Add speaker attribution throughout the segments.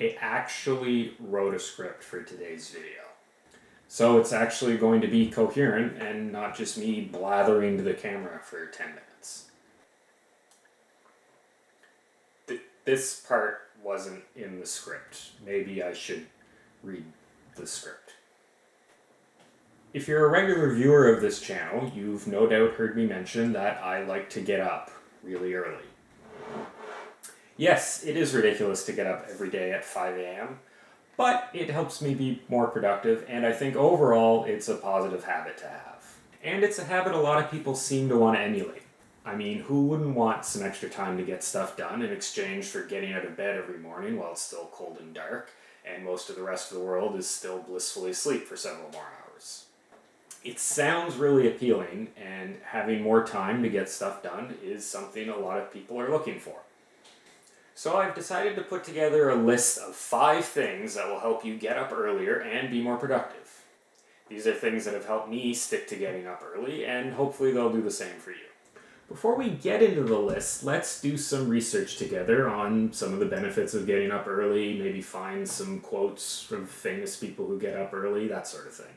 Speaker 1: I actually wrote a script for today's video. So it's actually going to be coherent and not just me blathering to the camera for 10 minutes. This part wasn't in the script. Maybe I should read the script. If you're a regular viewer of this channel, you've no doubt heard me mention that I like to get up really early. Yes, it is ridiculous to get up every day at 5 a.m., but it helps me be more productive, and I think overall it's a positive habit to have. And it's a habit a lot of people seem to want to emulate. I mean, who wouldn't want some extra time to get stuff done in exchange for getting out of bed every morning while it's still cold and dark, and most of the rest of the world is still blissfully asleep for several more hours? It sounds really appealing, and having more time to get stuff done is something a lot of people are looking for. So I've decided to put together a list of 5 things that will help you get up earlier and be more productive. These are things that have helped me stick to getting up early, and hopefully they'll do the same for you. Before we get into the list, let's do some research together on some of the benefits of getting up early, maybe find some quotes from famous people who get up early, that sort of thing.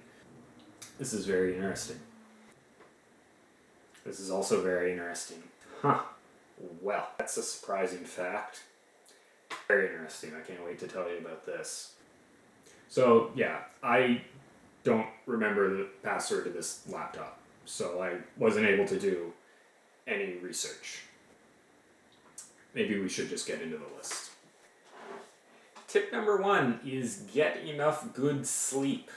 Speaker 1: This is very interesting. This is also very interesting. Well, that's a surprising fact. Very interesting. I can't wait to tell you about this. So, yeah, I don't remember the password to this laptop, so I wasn't able to do any research. Maybe we should just get into the list. Tip number 1 is get enough good sleep.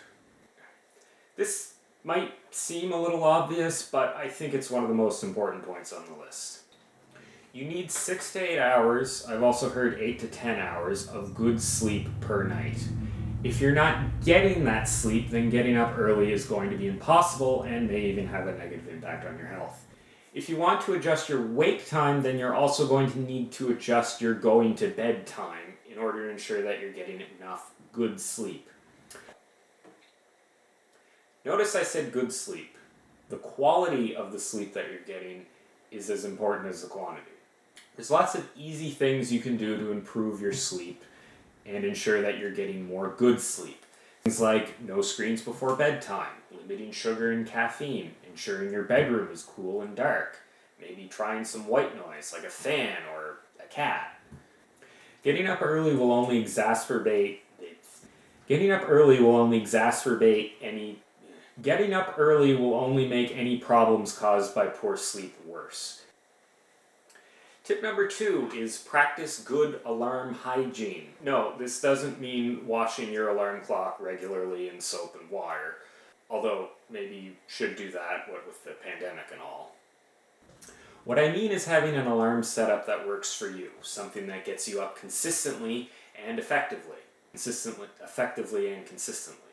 Speaker 1: This might seem a little obvious, but I think it's one of the most important points on the list. You need 6 to 8 hours, I've also heard 8 to 10 hours, of good sleep per night. If you're not getting that sleep, then getting up early is going to be impossible and may even have a negative impact on your health. If you want to adjust your wake time, then you're also going to need to adjust your going to bed time in order to ensure that you're getting enough good sleep. Notice I said good sleep. The quality of the sleep that you're getting is as important as the quantity. There's lots of easy things you can do to improve your sleep and ensure that you're getting more good sleep. Things like no screens before bedtime, limiting sugar and caffeine, ensuring your bedroom is cool and dark, maybe trying some white noise like a fan or a cat. Getting up early will only exacerbate any problems caused by poor sleep worse. Tip number 2 is practice good alarm hygiene. No, this doesn't mean washing your alarm clock regularly in soap and water, although maybe you should do that, what with the pandemic and all. What I mean is having an alarm setup that works for you, something that gets you up consistently and effectively. Effectively and consistently.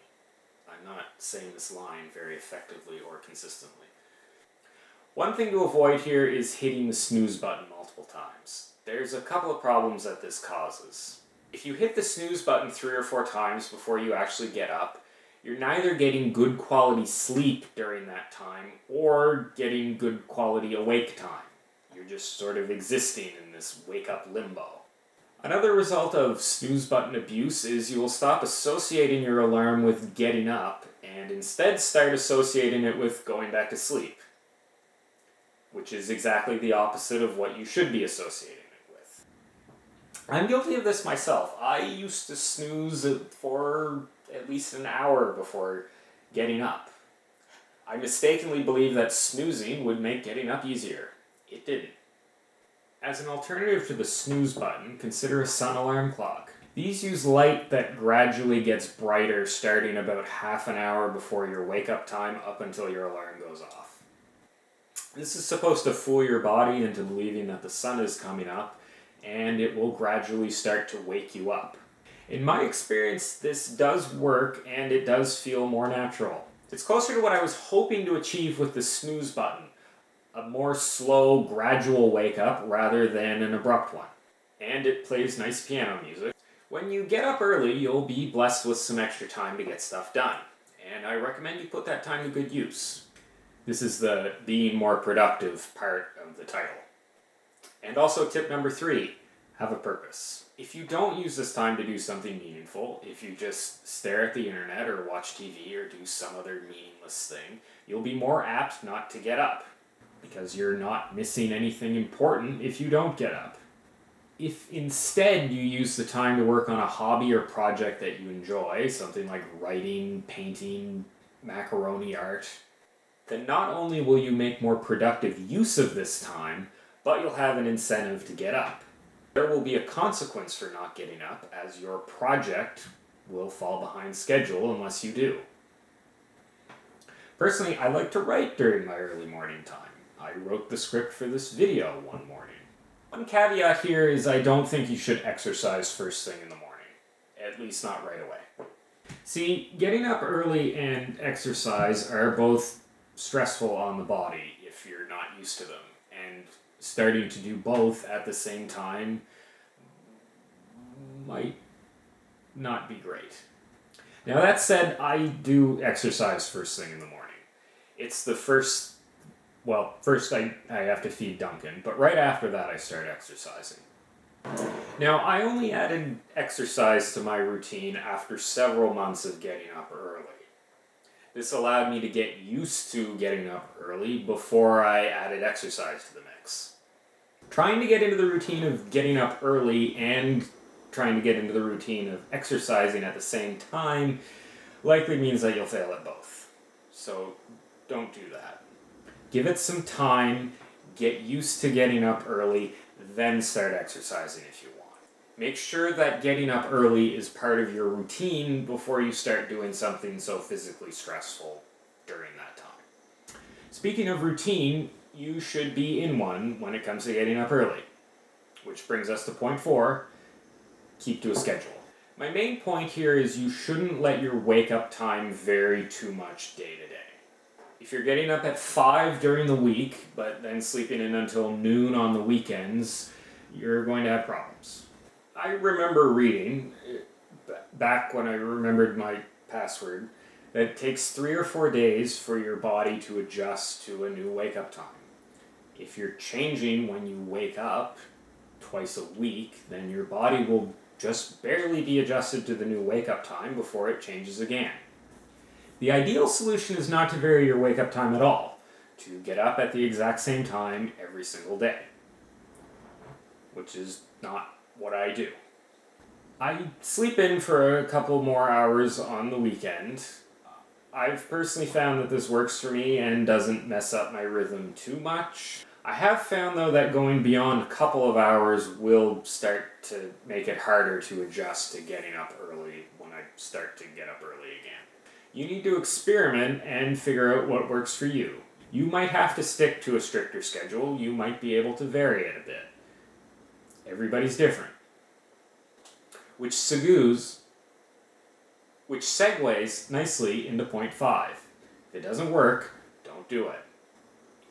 Speaker 1: I'm not saying this line very effectively or consistently. One thing to avoid here is hitting the snooze button multiple times. There's a couple of problems that this causes. If you hit the snooze button 3 or 4 times before you actually get up, you're neither getting good quality sleep during that time or getting good quality awake time. You're just sort of existing in this wake-up limbo. Another result of snooze button abuse is you will stop associating your alarm with getting up and instead start associating it with going back to sleep, which is exactly the opposite of what you should be associating it with. I'm guilty of this myself. I used to snooze for at least an hour before getting up. I mistakenly believed that snoozing would make getting up easier. It didn't. As an alternative to the snooze button, consider a sun alarm clock. These use light that gradually gets brighter starting about half an hour before your wake-up time up until your alarm goes off. This is supposed to fool your body into believing that the sun is coming up, and it will gradually start to wake you up. In my experience, this does work, and it does feel more natural. It's closer to what I was hoping to achieve with the snooze button, a more slow, gradual wake-up rather than an abrupt one. And it plays nice piano music. When you get up early, you'll be blessed with some extra time to get stuff done, and I recommend you put that time to good use. This is the being more productive part of the title. And also tip number 3, Have a purpose. If you don't use this time to do something meaningful, if you just stare at the internet or watch TV or do some other meaningless thing, you'll be more apt not to get up, because you're not missing anything important if you don't get up. If instead you use the time to work on a hobby or project that you enjoy, something like writing, painting, macaroni art, then not only will you make more productive use of this time, but you'll have an incentive to get up. There will be a consequence for not getting up, as your project will fall behind schedule unless you do. Personally, I like to write during my early morning time. I wrote the script for this video one morning. One caveat here is I don't think you should exercise first thing in the morning, at least not right away. See, getting up early and exercise are both stressful on the body if you're not used to them, and starting to do both at the same time might not be great. Now that said, I do exercise first thing in the morning. It's the first I have to feed Duncan, but right after that I start exercising. Now, I only added exercise to my routine after several months of getting up early. This allowed me to get used to getting up early before I added exercise to the mix. Trying to get into the routine of getting up early and trying to get into the routine of exercising at the same time likely means that you'll fail at both. So don't do that. Give it some time, get used to getting up early, then start exercising if you want. Make sure that getting up early is part of your routine before you start doing something so physically stressful during that time. Speaking of routine, you should be in one when it comes to getting up early. Which brings us to point 4, keep to a schedule. My main point here is you shouldn't let your wake-up time vary too much day to day. If you're getting up at 5 during the week, but then sleeping in until noon on the weekends, you're going to have problems. I remember reading, back when I remembered my password, that it takes 3 or 4 days for your body to adjust to a new wake-up time. If you're changing when you wake up twice a week, then your body will just barely be adjusted to the new wake-up time before it changes again. The ideal solution is not to vary your wake-up time at all, to get up at the exact same time every single day, which is not what I do. I sleep in for a couple more hours on the weekend. I've personally found that this works for me and doesn't mess up my rhythm too much. I have found, though, that going beyond a couple of hours will start to make it harder to adjust to getting up early when I start to get up early again. You need to experiment and figure out what works for you. You might have to stick to a stricter schedule. You might be able to vary it a bit. Everybody's different. Which segues nicely into point 5. If it doesn't work, don't do it.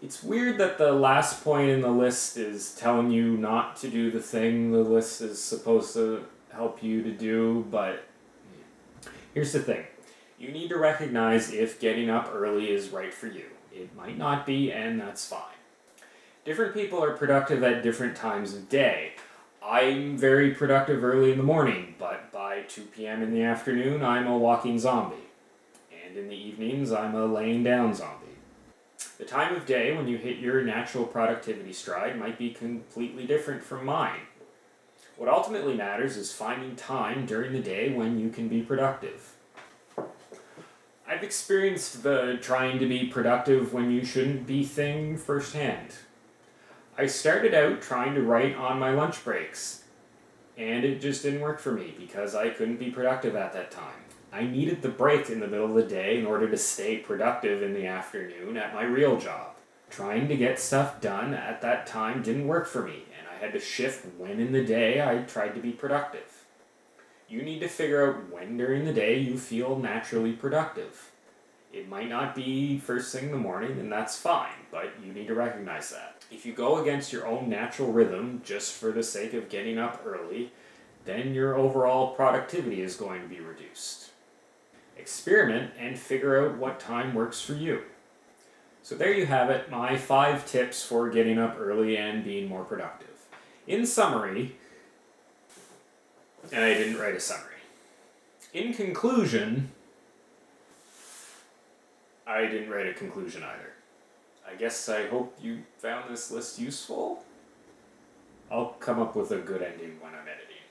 Speaker 1: It's weird that the last point in the list is telling you not to do the thing the list is supposed to help you to do, but here's the thing. You need to recognize if getting up early is right for you. It might not be, and that's fine. Different people are productive at different times of day. I'm very productive early in the morning, but by 2 p.m. in the afternoon, I'm a walking zombie. And in the evenings, I'm a laying down zombie. The time of day when you hit your natural productivity stride might be completely different from mine. What ultimately matters is finding time during the day when you can be productive. I've experienced the trying to be productive when you shouldn't be thing firsthand. I started out trying to write on my lunch breaks, and it just didn't work for me because I couldn't be productive at that time. I needed the break in the middle of the day in order to stay productive in the afternoon at my real job. Trying to get stuff done at that time didn't work for me, and I had to shift when in the day I tried to be productive. You need to figure out when during the day you feel naturally productive. It might not be first thing in the morning, and that's fine, but you need to recognize that. If you go against your own natural rhythm just for the sake of getting up early, then your overall productivity is going to be reduced. Experiment and figure out what time works for you. So there you have it, my 5 tips for getting up early and being more productive. In summary, And I didn't write a summary. In conclusion, I didn't write a conclusion either. I guess I hope you found this list useful. I'll come up with a good ending when I'm editing.